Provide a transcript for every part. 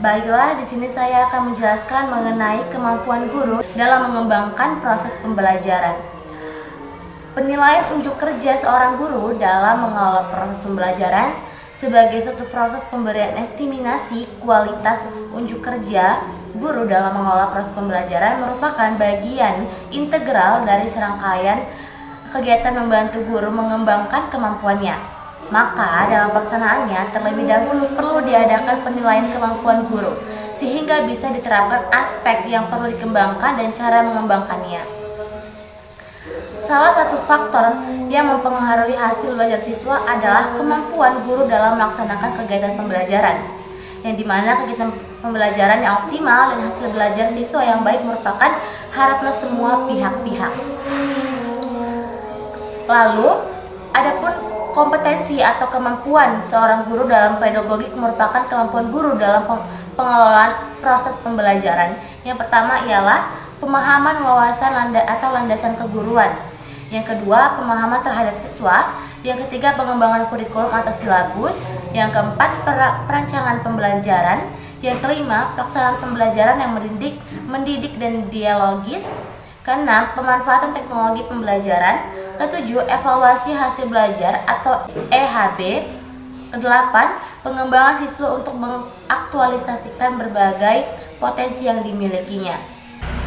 Baiklah, di sini saya akan menjelaskan mengenai kemampuan guru dalam mengembangkan proses pembelajaran. Penilaian unjuk kerja seorang guru dalam mengelola proses pembelajaran sebagai suatu proses pemberian estimasi kualitas unjuk kerja guru dalam mengelola proses pembelajaran merupakan bagian integral dari serangkaian kegiatan membantu guru mengembangkan kemampuannya. Maka dalam pelaksanaannya terlebih dahulu perlu diadakan penilaian kemampuan guru sehingga bisa diterapkan aspek yang perlu dikembangkan dan cara mengembangkannya. Salah satu faktor yang mempengaruhi hasil belajar siswa adalah kemampuan guru dalam melaksanakan kegiatan pembelajaran, yang dimana kegiatan pembelajaran yang optimal dan hasil belajar siswa yang baik merupakan harapan semua pihak-pihak. Lalu, adapun kompetensi atau kemampuan seorang guru dalam pedagogik merupakan kemampuan guru dalam pengelolaan proses pembelajaran. Yang pertama ialah pemahaman wawasan atau landasan keguruan. Yang kedua, pemahaman terhadap siswa. Yang ketiga, pengembangan kurikulum atau silabus. Yang keempat, perancangan pembelajaran. Yang kelima, pelaksanaan pembelajaran yang mendidik dan dialogis. Keenam, pemanfaatan teknologi pembelajaran. Ketujuh, evaluasi hasil belajar atau EHB. Kedelapan, pengembangan siswa untuk mengaktualisasikan berbagai potensi yang dimilikinya.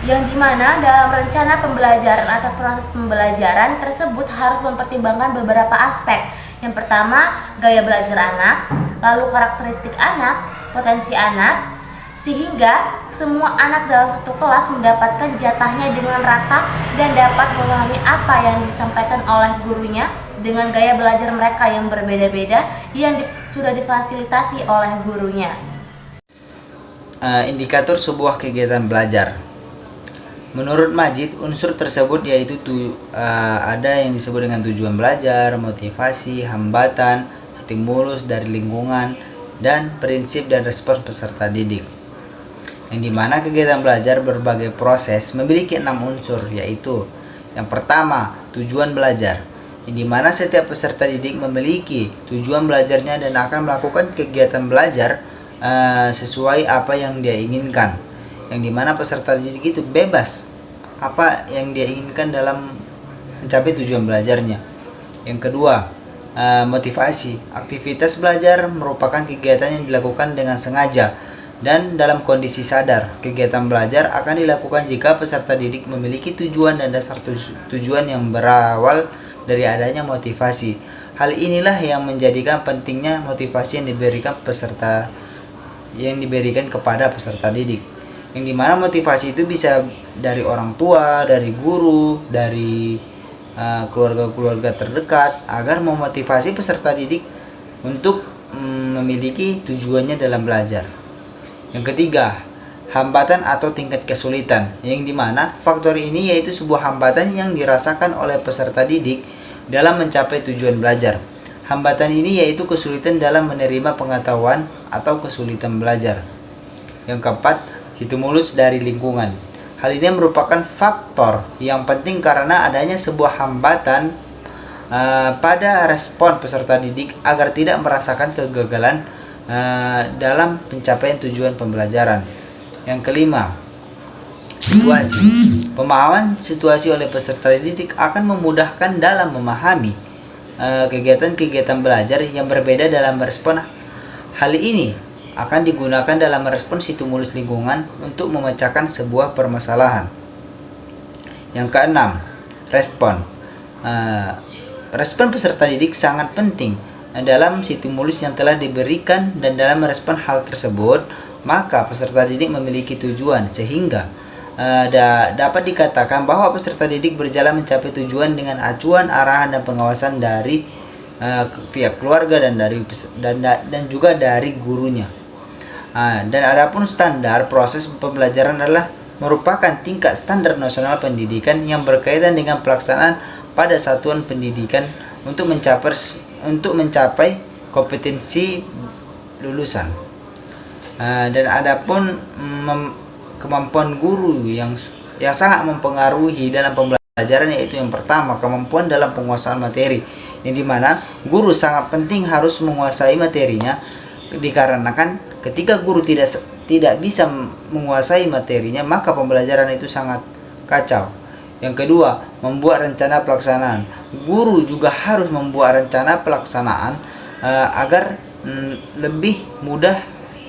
Yang dimana dalam rencana pembelajaran atau proses pembelajaran tersebut harus mempertimbangkan beberapa aspek. Yang pertama, gaya belajar anak, lalu karakteristik anak, potensi anak, sehingga semua anak dalam satu kelas mendapatkan jatahnya dengan rata dan dapat memahami apa yang disampaikan oleh gurunya dengan gaya belajar mereka yang berbeda-beda yang sudah difasilitasi oleh gurunya. Indikator sebuah kegiatan belajar. Menurut Majid, unsur tersebut yaitu ada yang disebut dengan tujuan belajar, motivasi, hambatan, stimulus dari lingkungan, dan prinsip dan respons peserta didik. Yang dimana kegiatan belajar berbagai proses memiliki 6 unsur, yaitu yang pertama, tujuan belajar, yang dimana setiap peserta didik memiliki tujuan belajarnya dan akan melakukan kegiatan belajar sesuai apa yang dia inginkan, yang dimana peserta didik itu bebas apa yang dia inginkan dalam mencapai tujuan belajarnya. Yang kedua, motivasi. Aktivitas belajar merupakan kegiatan yang dilakukan dengan sengaja dan dalam kondisi sadar. Kegiatan belajar akan dilakukan jika peserta didik memiliki tujuan dan dasar tujuan yang berawal dari adanya motivasi. Hal inilah yang menjadikan pentingnya motivasi yang diberikan kepada peserta didik. Yang dimana motivasi itu bisa dari orang tua, dari guru, dari keluarga-keluarga terdekat agar memotivasi peserta didik untuk memiliki tujuannya dalam belajar. Yang ketiga, hambatan atau tingkat kesulitan, yang dimana faktor ini yaitu sebuah hambatan yang dirasakan oleh peserta didik dalam mencapai tujuan belajar. Hambatan ini yaitu kesulitan dalam menerima pengetahuan atau kesulitan belajar. Yang keempat, stimulus dari lingkungan. Hal ini merupakan faktor yang penting karena adanya sebuah hambatan pada respon peserta didik agar tidak merasakan kegagalan dalam pencapaian tujuan pembelajaran. Yang kelima, situasi. Pemahaman situasi oleh peserta didik akan memudahkan dalam memahami kegiatan-kegiatan belajar yang berbeda dalam merespon. Hal ini akan digunakan dalam merespon stimulus lingkungan untuk memecahkan sebuah permasalahan. Yang keenam, respon. Respon peserta didik sangat penting dalam stimulus yang telah diberikan dan dalam merespon hal tersebut, maka peserta didik memiliki tujuan sehingga dapat dikatakan bahwa peserta didik berjalan mencapai tujuan dengan acuan, arahan, dan pengawasan dari pihak keluarga dan juga dari gurunya. Dan adapun standar proses pembelajaran adalah merupakan tingkat standar nasional pendidikan yang berkaitan dengan pelaksanaan pada satuan pendidikan untuk mencapai kompetensi lulusan. Dan adapun kemampuan guru yang sangat mempengaruhi dalam pembelajaran yaitu yang pertama, kemampuan dalam penguasaan materi, yang dimana guru sangat penting harus menguasai materinya dikarenakan ketika guru tidak bisa menguasai materinya, maka pembelajaran itu sangat kacau. Yang kedua, membuat rencana pelaksanaan. Guru juga harus membuat rencana pelaksanaan agar lebih mudah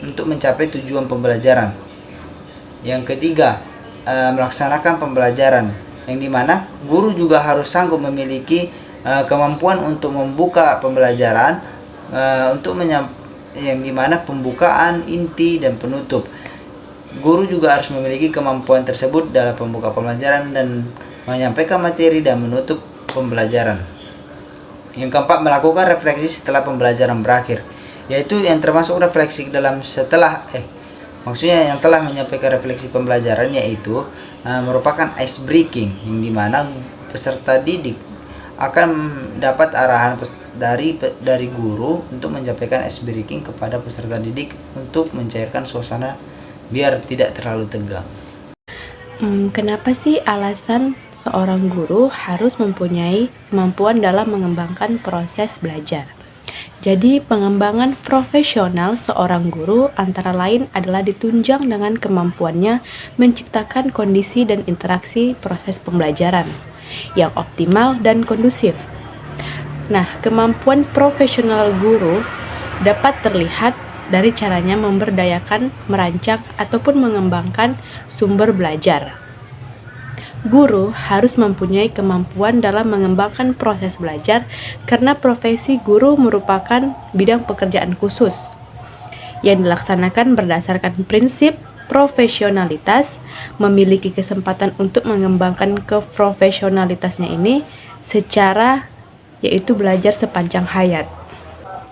untuk mencapai tujuan pembelajaran. Yang ketiga, melaksanakan pembelajaran, yang dimana guru juga harus sanggup memiliki kemampuan untuk membuka pembelajaran, yang dimana pembukaan, inti, dan penutup. Guru juga harus memiliki kemampuan tersebut dalam pembuka pembelajaran dan menyampaikan materi dan menutup pembelajaran. Yang keempat, melakukan refleksi setelah pembelajaran berakhir, yaitu yang termasuk refleksi dalam yang telah menyampaikan refleksi pembelajaran, yaitu merupakan ice breaking, yang dimana peserta didik akan dapat arahan dari guru untuk menyampaikan ice breaking kepada peserta didik untuk mencairkan suasana biar tidak terlalu tegang. Kenapa sih alasan seorang guru harus mempunyai kemampuan dalam mengembangkan proses belajar? Jadi, pengembangan profesional seorang guru antara lain adalah ditunjang dengan kemampuannya menciptakan kondisi dan interaksi proses pembelajaran yang optimal dan kondusif. Nah, kemampuan profesional guru dapat terlihat dari caranya memberdayakan, merancang, ataupun mengembangkan sumber belajar. Guru harus mempunyai kemampuan dalam mengembangkan proses belajar karena profesi guru merupakan bidang pekerjaan khusus yang dilaksanakan berdasarkan prinsip profesionalitas, memiliki kesempatan untuk mengembangkan keprofesionalitasnya ini secara yaitu belajar sepanjang hayat.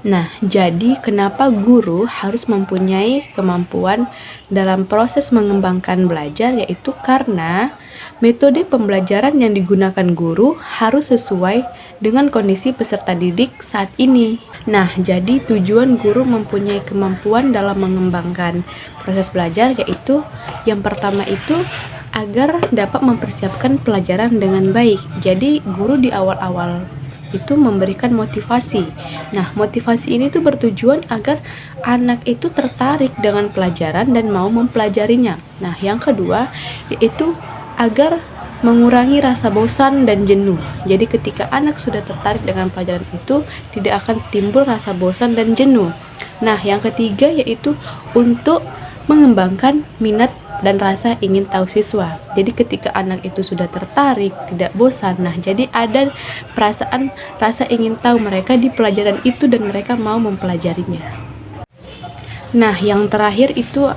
Nah, jadi kenapa guru harus mempunyai kemampuan dalam proses mengembangkan belajar, yaitu karena metode pembelajaran yang digunakan guru harus sesuai dengan kondisi peserta didik saat ini. Nah, jadi tujuan guru mempunyai kemampuan dalam mengembangkan proses belajar, yaitu yang pertama itu agar dapat mempersiapkan pelajaran dengan baik. Jadi guru di awal-awal itu memberikan motivasi. Nah, motivasi ini tuh bertujuan agar anak itu tertarik dengan pelajaran dan mau mempelajarinya. Nah, yang kedua yaitu agar mengurangi rasa bosan dan jenuh. Jadi ketika anak sudah tertarik dengan pelajaran itu, tidak akan timbul rasa bosan dan jenuh. Nah, yang ketiga yaitu untuk mengembangkan minat dan rasa ingin tahu siswa. Jadi ketika anak itu sudah tertarik, tidak bosan, nah jadi ada perasaan rasa ingin tahu mereka di pelajaran itu dan mereka mau mempelajarinya. Nah, yang terakhir itu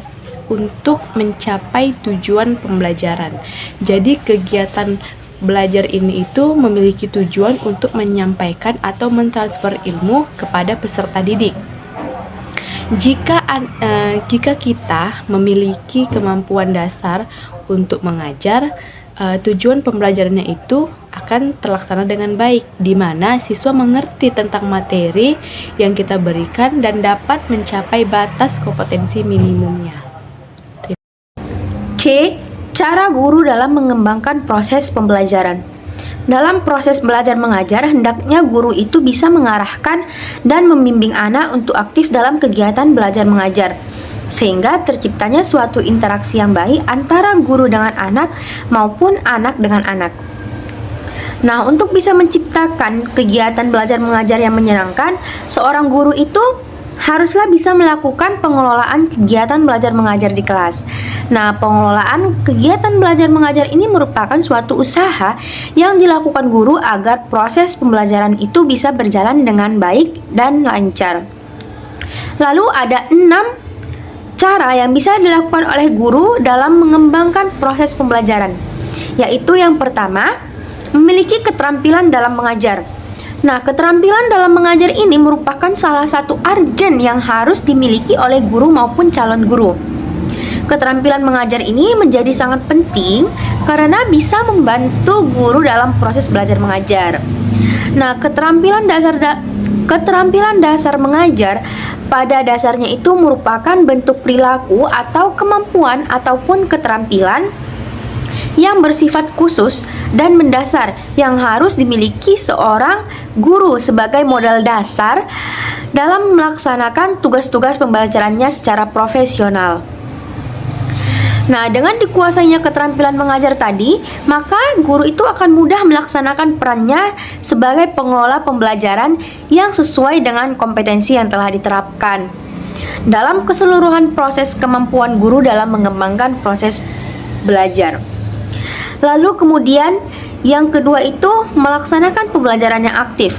untuk mencapai tujuan pembelajaran. Jadi kegiatan belajar ini itu memiliki tujuan untuk menyampaikan atau mentransfer ilmu kepada peserta didik. Jika kita memiliki kemampuan dasar untuk mengajar, tujuan pembelajarannya itu akan terlaksana dengan baik, di mana siswa mengerti tentang materi yang kita berikan dan dapat mencapai batas kompetensi minimumnya. C. Cara guru dalam mengembangkan proses pembelajaran. Dalam proses belajar mengajar, hendaknya guru itu bisa mengarahkan dan membimbing anak untuk aktif dalam kegiatan belajar mengajar, sehingga terciptanya suatu interaksi yang baik antara guru dengan anak maupun anak dengan anak. Nah, untuk bisa menciptakan kegiatan belajar mengajar yang menyenangkan, seorang guru itu haruslah bisa melakukan pengelolaan kegiatan belajar mengajar di kelas. Nah, pengelolaan kegiatan belajar mengajar ini merupakan suatu usaha yang dilakukan guru agar proses pembelajaran itu bisa berjalan dengan baik dan lancar. Lalu ada 6 cara yang bisa dilakukan oleh guru dalam mengembangkan proses pembelajaran, yaitu yang pertama, memiliki keterampilan dalam mengajar. Nah, keterampilan dalam mengajar ini merupakan salah satu arjen yang harus dimiliki oleh guru maupun calon guru. Keterampilan mengajar ini menjadi sangat penting karena bisa membantu guru dalam proses belajar mengajar. Nah, keterampilan dasar mengajar pada dasarnya itu merupakan bentuk perilaku atau kemampuan ataupun keterampilan yang bersifat khusus dan mendasar yang harus dimiliki seorang guru sebagai modal dasar dalam melaksanakan tugas-tugas pembelajarannya secara profesional. Nah, dengan dikuasainya keterampilan mengajar tadi, maka guru itu akan mudah melaksanakan perannya sebagai pengelola pembelajaran yang sesuai dengan kompetensi yang telah diterapkan. Dalam keseluruhan proses kemampuan guru dalam mengembangkan proses belajar. Lalu kemudian yang kedua itu melaksanakan pembelajaran yang aktif.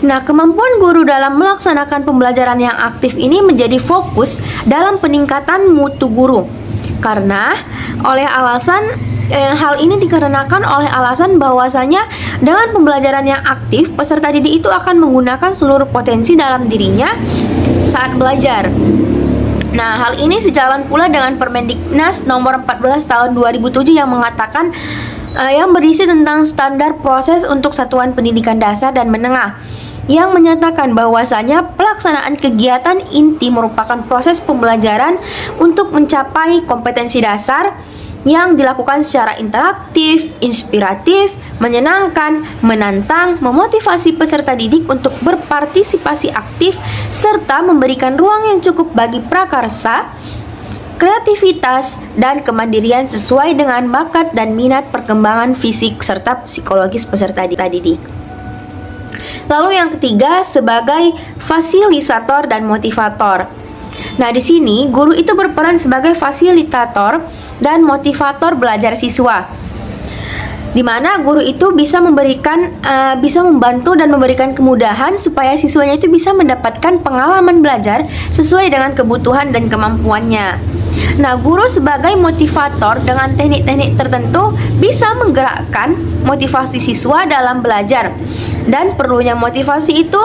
Nah, kemampuan guru dalam melaksanakan pembelajaran yang aktif ini menjadi fokus dalam peningkatan mutu guru. Karena hal ini dikarenakan oleh alasan bahwasanya dengan pembelajaran yang aktif, peserta didik itu akan menggunakan seluruh potensi dalam dirinya saat belajar. Nah, hal ini sejalan pula dengan Permendiknas nomor 14 tahun 2007 yang mengatakan yang berisi tentang standar proses untuk satuan pendidikan dasar dan menengah, yang menyatakan bahwasanya pelaksanaan kegiatan inti merupakan proses pembelajaran untuk mencapai kompetensi dasar yang dilakukan secara interaktif, inspiratif, menyenangkan, menantang, memotivasi peserta didik untuk berpartisipasi aktif, serta memberikan ruang yang cukup bagi prakarsa, kreativitas, dan kemandirian sesuai dengan bakat dan minat perkembangan fisik serta psikologis peserta didik. Lalu yang ketiga, sebagai fasilitator dan motivator. Nah, di sini guru itu berperan sebagai fasilitator dan motivator belajar siswa, di mana guru itu bisa membantu dan memberikan kemudahan supaya siswanya itu bisa mendapatkan pengalaman belajar sesuai dengan kebutuhan dan kemampuannya. Nah, guru sebagai motivator dengan teknik-teknik tertentu bisa menggerakkan motivasi siswa dalam belajar, dan perlunya motivasi itu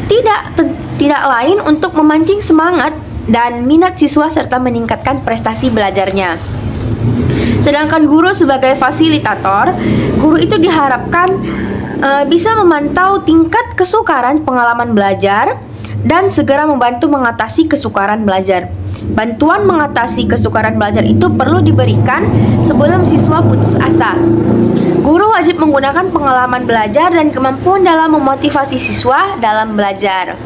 tidak lain untuk memancing semangat dan minat siswa serta meningkatkan prestasi belajarnya. Sedangkan guru sebagai fasilitator, guru itu diharapkan bisa memantau tingkat kesukaran pengalaman belajar dan segera membantu mengatasi kesukaran belajar. Bantuan mengatasi kesukaran belajar itu perlu diberikan sebelum siswa putus asa. Guru wajib menggunakan pengalaman belajar dan kemampuan dalam memotivasi siswa dalam belajar.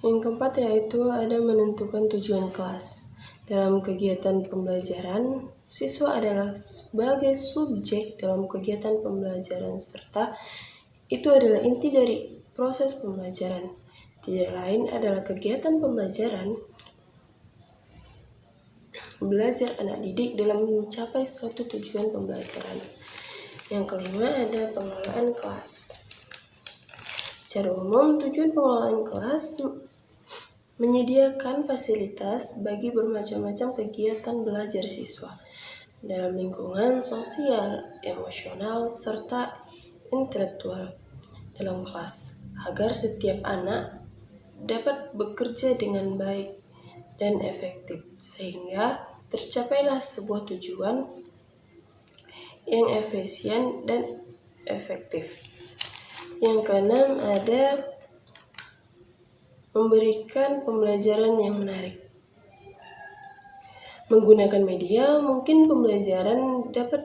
Yang keempat yaitu ada menentukan tujuan kelas. Dalam kegiatan pembelajaran, siswa adalah sebagai subjek dalam kegiatan pembelajaran serta itu adalah inti dari proses pembelajaran. Tidak lain adalah kegiatan pembelajaran belajar anak didik dalam mencapai suatu tujuan pembelajaran. Yang kelima ada pengelolaan kelas. Secara umum, tujuan pengelolaan kelas menyediakan fasilitas bagi bermacam-macam kegiatan belajar siswa dalam lingkungan sosial, emosional, serta intelektual dalam kelas, agar setiap anak dapat bekerja dengan baik dan efektif, sehingga tercapailah sebuah tujuan yang efisien dan efektif. Yang keenam ada memberikan pembelajaran yang menarik. Menggunakan media, mungkin pembelajaran dapat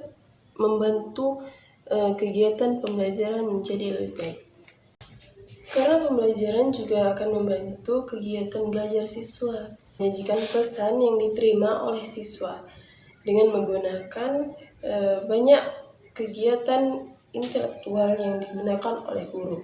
membantu kegiatan pembelajaran menjadi lebih baik. Karena pembelajaran juga akan membantu kegiatan belajar siswa, menyajikan pesan yang diterima oleh siswa dengan menggunakan banyak kegiatan intelektual yang digunakan oleh guru.